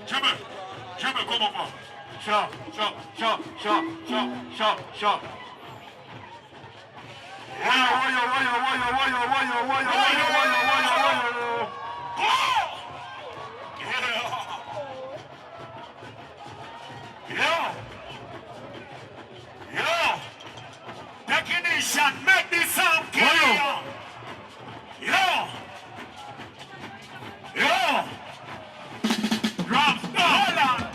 Jamais, comment pas? Cha. Yo. Technician, make this sound clear. Yo. Drums, hold on.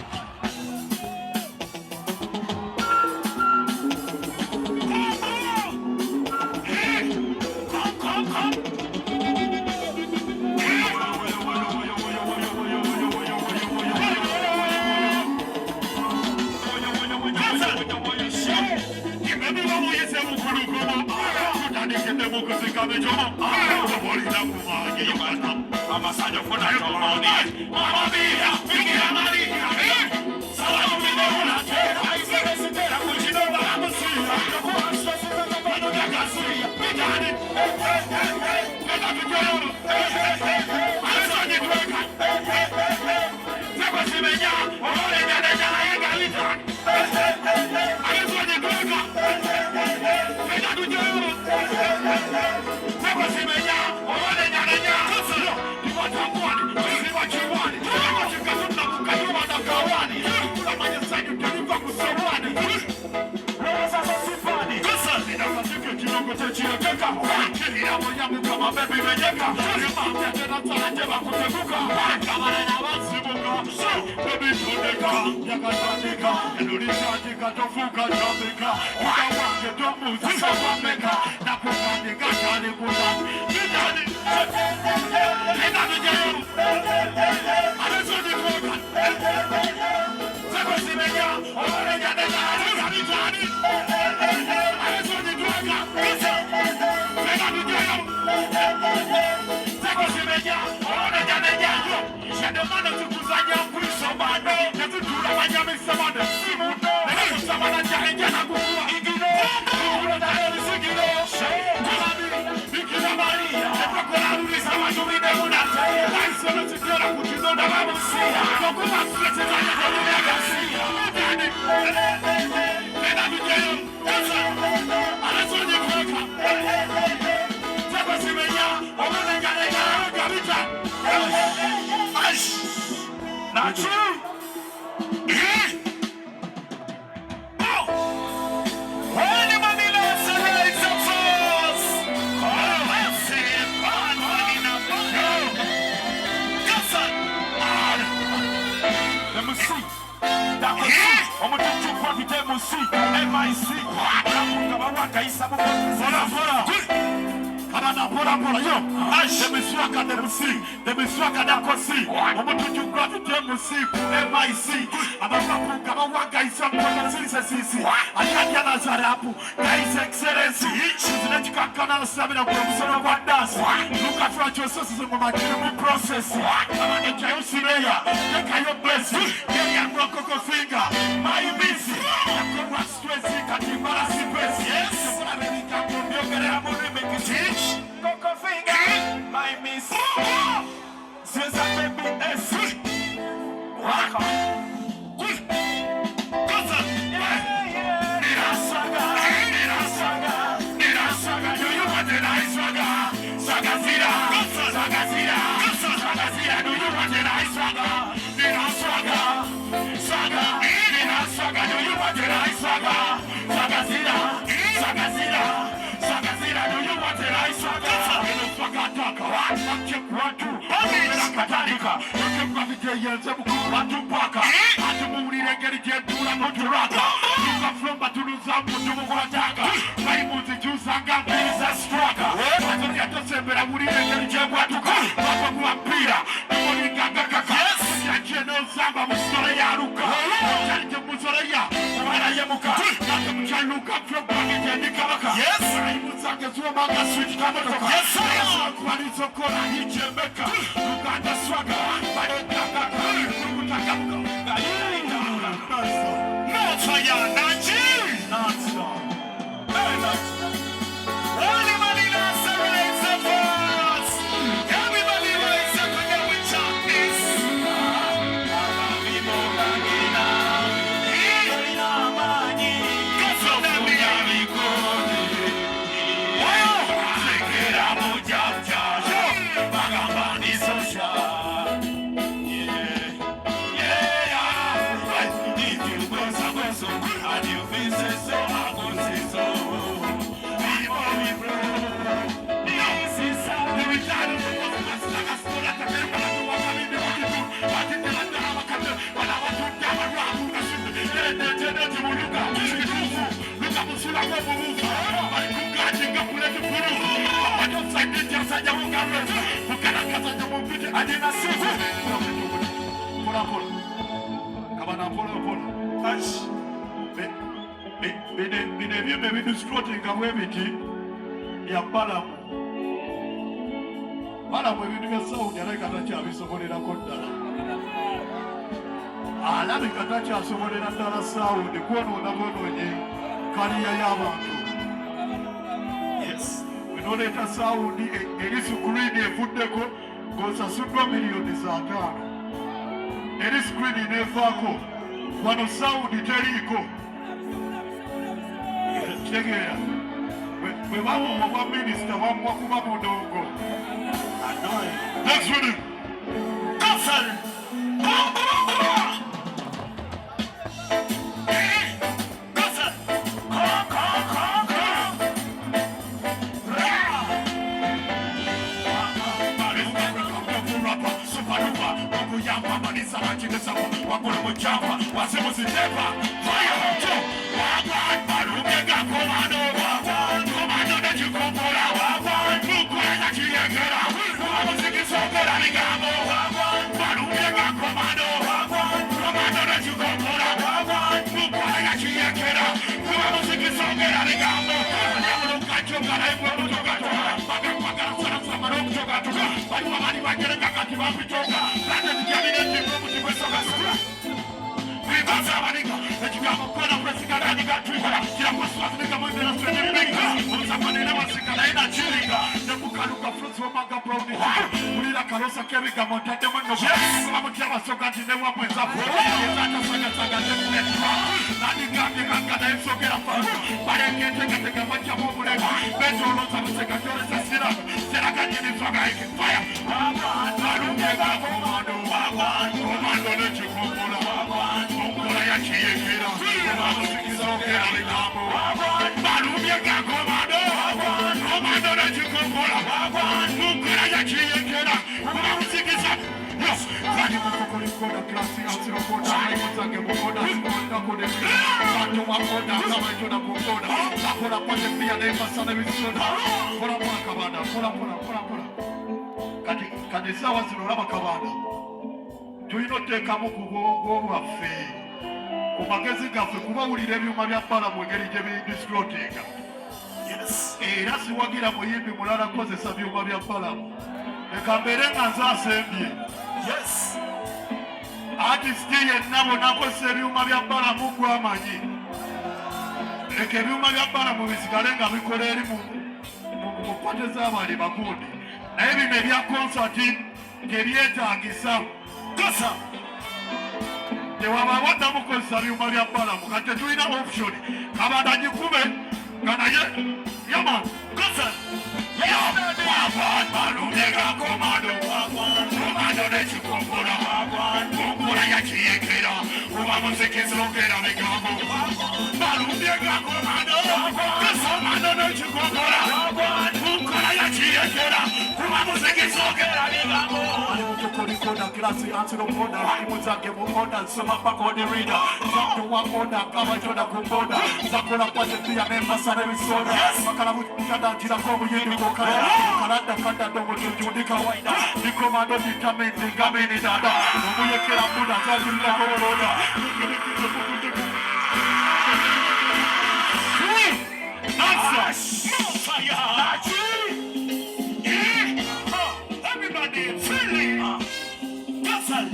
Not true. kasanya mugabe mukana kasanya mupite adina sifu pola pola kabana pola pola ash bine bime bidu stroti kamwe biti ya bala mwe bidu ya Saudi Arabia katacha abisobolera kodala alabi katacha asobolera dala Saudi kuono nabononye kaliya y'abantu. Yes, wenoleta Saudi erisukulini evuddeko ng'osasuddwa miliyoni za 5 erisukulini nevaako wano Saudi teriiko. Tegeera bwe bamuwa bwa minisita bamuwa kuba mudongo. Next one. Kasal. Kati sawa zino laba kabanda tulina otteekamu ku bwongo bwaffe ku magezi gaffe kubawulira ebyuma bya bbala mu ngeri gye bidistrotinga. Era siwagira muyimbi mulala kozesa byuma bya bbalamu leka mbeere nga nze asembye. Artisiti yenna bonna akozesa ebyuma bya bbalamu gw'amanyi leka ebyuma bya bbalamu bisigale nga bikola eri mu kwate z'abali bagundi naye bino ebya konsati tebyetaagisa kosa tewaba waddamu kozesa byuma bya bbalamu kati tetulina option kabanda gikube nga naye yaman kosa balumega komando nekikokola konkola yakiyekera oba muzikizongera bigambo balumega komando nekikokola konkola yakiyekera oba muzikizongera bigambo alimutokolikoda klasi ansirokoda imuzage mukoda nsoma pakodi rida zakuwakoda kabajoda kumboda zakola kwatepia nembasana ebisoda makalamukadatira komuyindi kokala kalanda kanda dogo tujundika waida nikomando vitamini gamini dada omuyekera muda zazulila koloda everybody feeling Kasal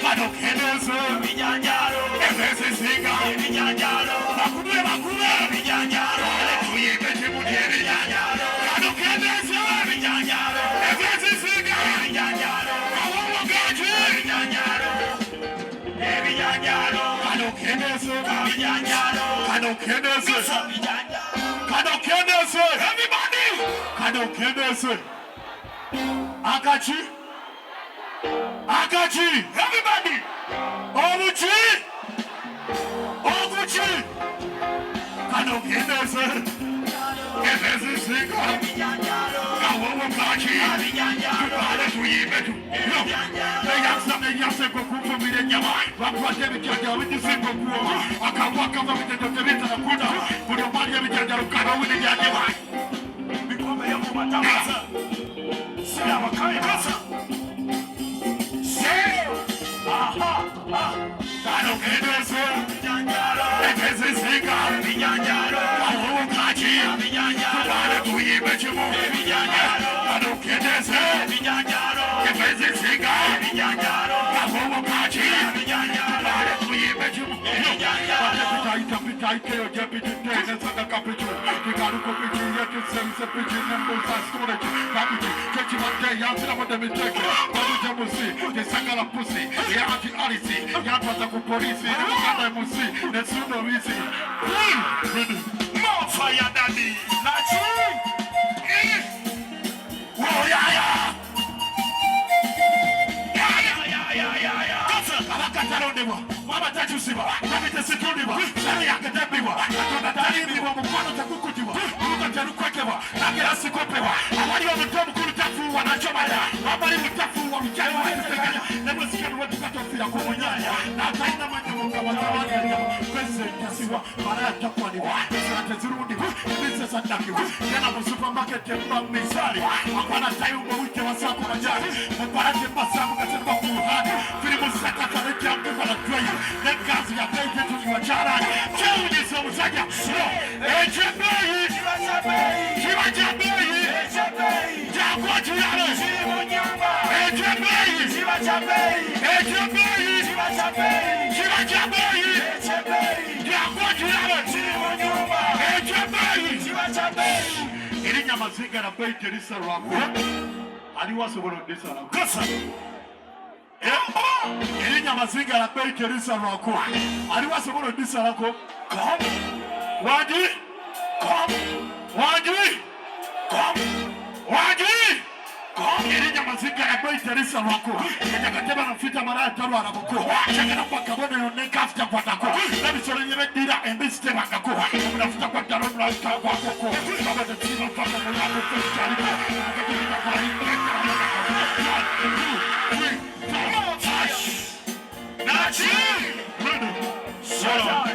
Kadokeneze Vijanjaro Efesi Singa Vijanjaro Bakube Vijanjaro Tuyekete Mutie Vijanjaro Kadokeneze Vijanjaro Efesi Singa Vijanjaro Kawomogaji Vijanjaro Vijanjaro Kadokeneze Vijanjaro Kadokeneze Kadokeneze everybody Kadokeneze Akachi everybody Obuchi Kadokeneze Efesi Singa Kawomogaji Kubale tuyibetu Eyase kukumfumile nyama Wakwate bijaja witi singo kuo Akawaka wa vitendo tebita na kuda Buli omwali ebijanjalo kalawuli byanyewa. Bikombe ya mubatabaza. Sina wakaye kasa. Aha. Kano kedese. Bijanjalo. Ekeze singa. Bijanjalo. Kawo kachi. Bijanjalo. Kubale kuyibe chimu. Bijanjalo. Kano kedese. Bijanjalo. Ekeze singa. Bijanjalo. Kawo kachi. Bijanjalo. Kubale kuyibe chimu. Bijanjalo. Pitaike o jepitite nesanga kapitu. Kikaru kopiti yetu semse piti nembosa storage. Kapiti chechi mante yansina mode miteke. Babu jamusi kesanga la pusi. Ya anti alisi yatwaza ku polisi nekukanda musi nesuno wisi. More fire daddy. Nachi. Oh yeah. Katarondebwa, mama tachusiba, kabite situdiba, sari yakadebiwa, atona daribiwa, mkwano takukutiwa, uruka tarukwekeba, nagera sikopewa, awali wa mtomu kulutafu wanachomaya, wabali mutafu wa mchani wa hesekanya, nebo sikenu wetu katofila kumonyanya, na taina manyamunga watawanya, pese kasiwa, maraya takwaniwa, sirate zirudiwa, ebise sandakiwa, yana mu supermarket mba misari, wakwana tayo mwite wasako majari, mparate masamu kasepa kuruhani, filimu sakata the gas ya paid to your child. Tell me so much. Irinya mazinga la pei kerisa rako. Aliwa sobono disa rako. Come. Waji. Come. Waji. Come. Waji. Come. Irinya mazinga la pei kerisa rako. Yakateba na fita mara taru araboko. Chakana kwa kabone yoneka after patako. Nabi sore nyebe dira embiste bakako. Unafuta kwa taru na kwa koko. Baba the team of Papa na kwa chali. Akatika kwa Nachi! Shut up!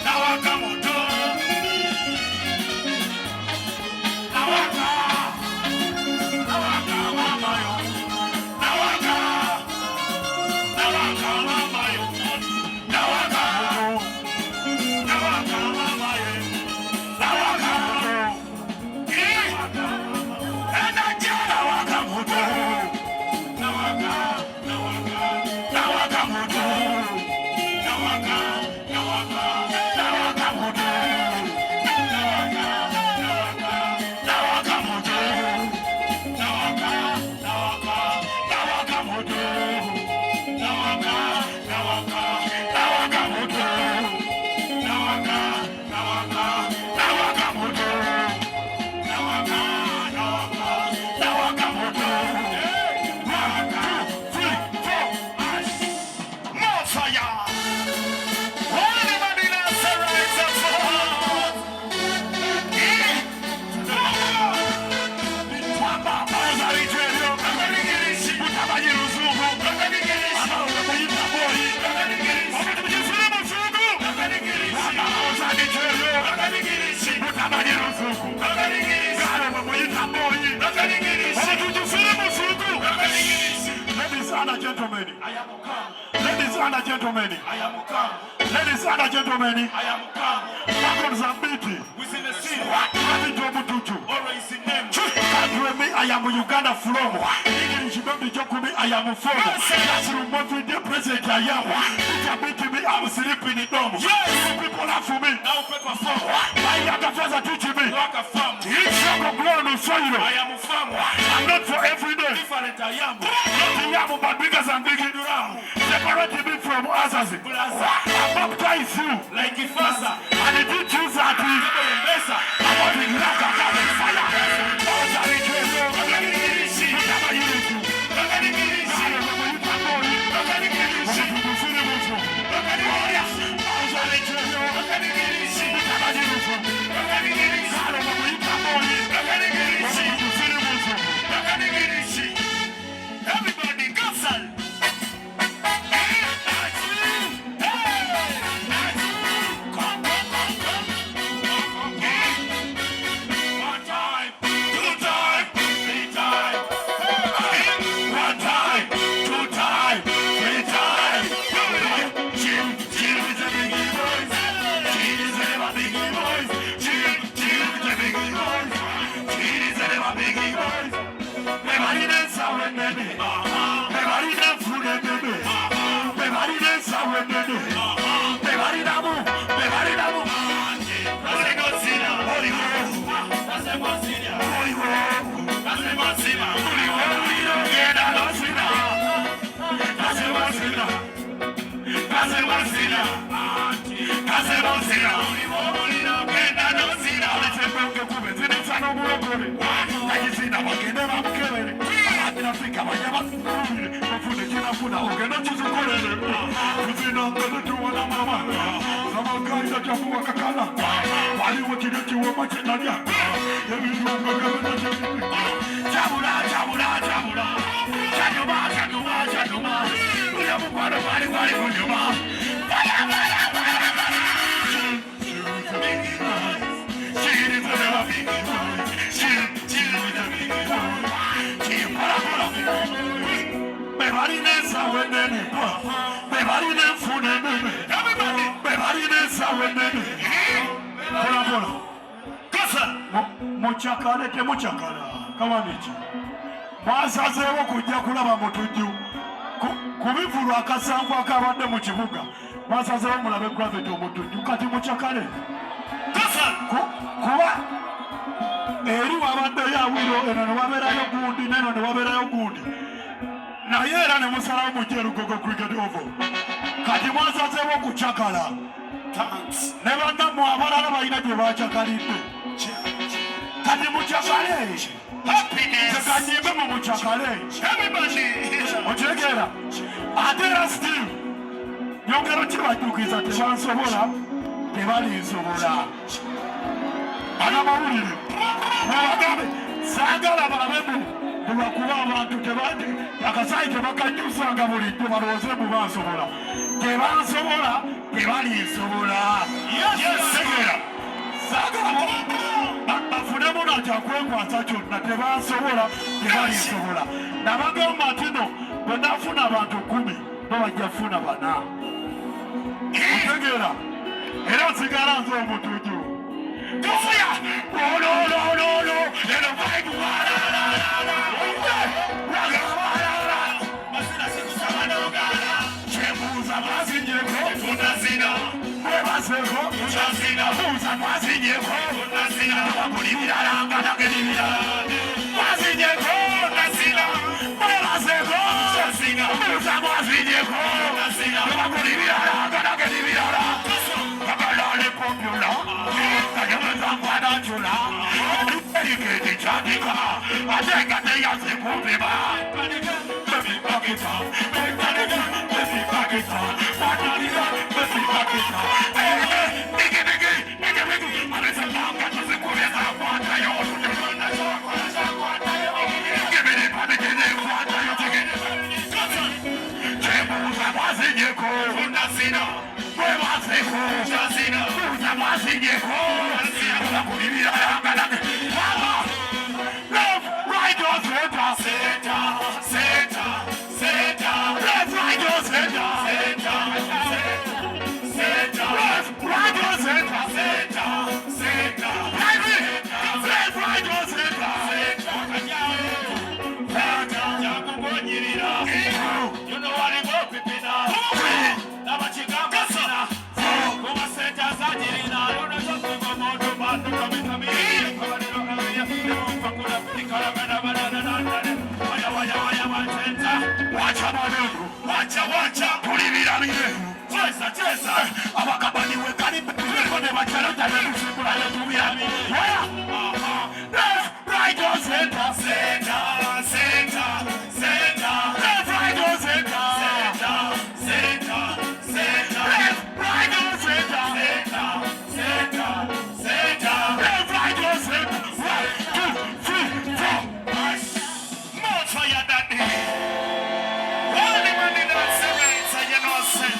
Nawaka moto. and gentlemen, I am come. Ladies and gentlemen, I am come. Ladies and gentlemen, I am come. Welcome to Zambiti. Within the city. What is your Bututu? Always in name. I am Uganda from. English, I am from. That's the president. I am. I'm sleeping in dome. People are for me. Now people are for. I am the father teaching me. Like a farm. It's a grown soil. I am a farmer. I'm not for every day. Different I am. Not the yam, but bigger than big in the round. Separate me from others. I baptize you like a father. And it did choose that we I want to knock a fire. Everybody cancel. Muchakale temuchakala kawaniki mwasazeewo kujja kulaba mutujju kubivulwa akasanvu akabadde mu kibuga mwasazeewo mulabe gravity omutujju kati muchakale kuba eri wabaddeyo awiro eno ne wabeerayo gundi neno ne wabeerayo gundi naye era ne musalawo mujja Lugogo cricket oval kati mwasazeewo kuchakala ne bannammwe abalala balina gye bachakalidde kati muchakale tekanyimbe mu muchakale okiregera ate era still nyongero kibajjukiza tebansobola tebalinsobola anamawulire mubagambe saagala balabebu bwebakuba abantu akasayi tebakanyusanga bulijjo balowooze bubansobola tebansobola tebalinsobola tegera saagala bafunemu nakyakwekwansa kyonna tebansobola tebalinsobola nabagamba nti no bwe nafuna abantu 10 babajja funa 4 otegeera era nsigala nze omutujju tofuya ololololo eno vaibu kyebuuza mwazinyeko tunazina mwebaseko tunazina buuza mwazinyeko tunazina waguli biralanga nageri birala mwazinyeko tunazina mwebaseko tunazina buuza mwazinyeko tunazina waguli biralanga nageri birala kakalale kopula kanyameza mwanachula eriketi chandika atekate yasekupima bebipakita bebipakita matalika bebipakita nigibigi amesalanga tuzikuleza kwatayo gibiripamikine kwatayo chebuza mwazinyeko tunazina mwebaseko tunazina buza mwazinyeko wakulibira yangalage love right on center nyirira yuno waliwo pipina n'abakigamba sina kuba sente azagirina yuno zokuva muntu bantu kabitami kabaliro aya nemumva kulapikalagana bananananane waya wantenta wacha maneno wacha tulibiramire cheza abakabaniwe kali kone bacharota nemusimbula yetubyami right on center left right on center left right on center left right on center 1 2 3 4 more fire that day only when it does so you know say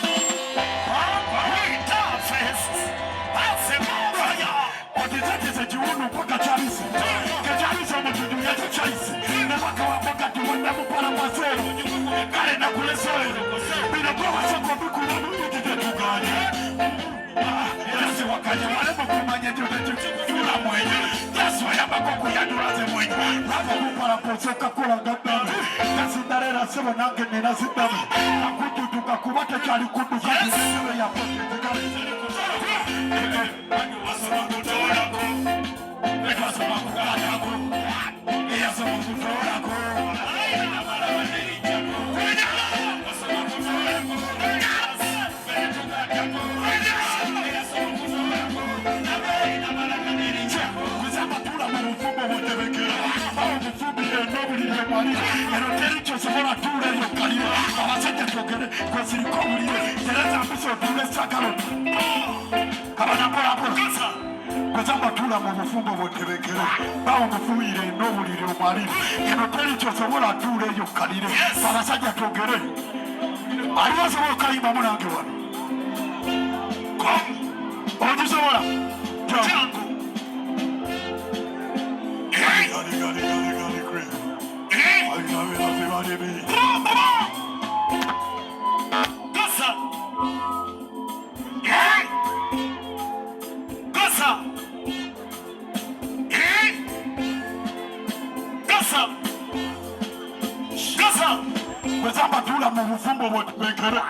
Batula mu bufumbo bwotebekere bawo mufuuyire n'obuliri omwalire eno teri kyosobola tuula eyo kalire abasajja twogere aliwo asobola okayimbamu nange wano ogisobola jangu Batula mu bufumbo bwotebekere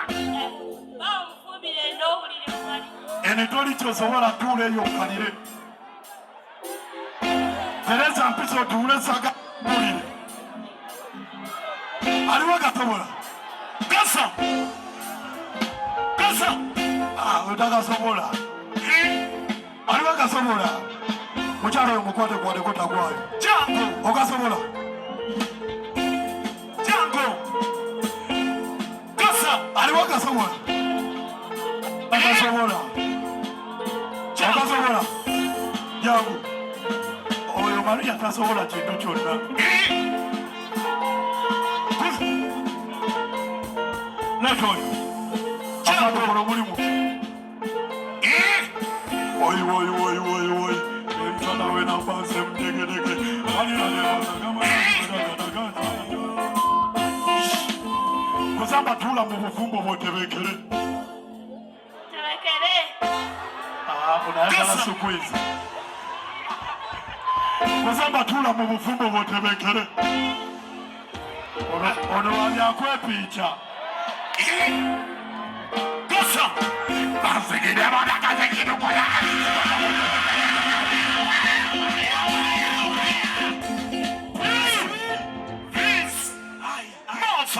eno toli kyosobola tuula eyo kalire Tereza mpisa otuule saga bulire aliwo gatobola gasa otagasobola aliwo gasobola mukyalo oyo mukwate kwadeko tagwayo jangu ogasobola jangu gasa aliwo gasobola agasobola agasobola jangu oyo Maria tasobola kintu kyonna natoyo akatokola mulimu oyi emtala wena mbanze mdegedege kuzamba tula mu bufumbo bwotebekere unayagala sukwizi kuzamba tula mu bufumbo bwotebekere ono wanyakwepicha Gosa! Bazigide abana kazekino kwa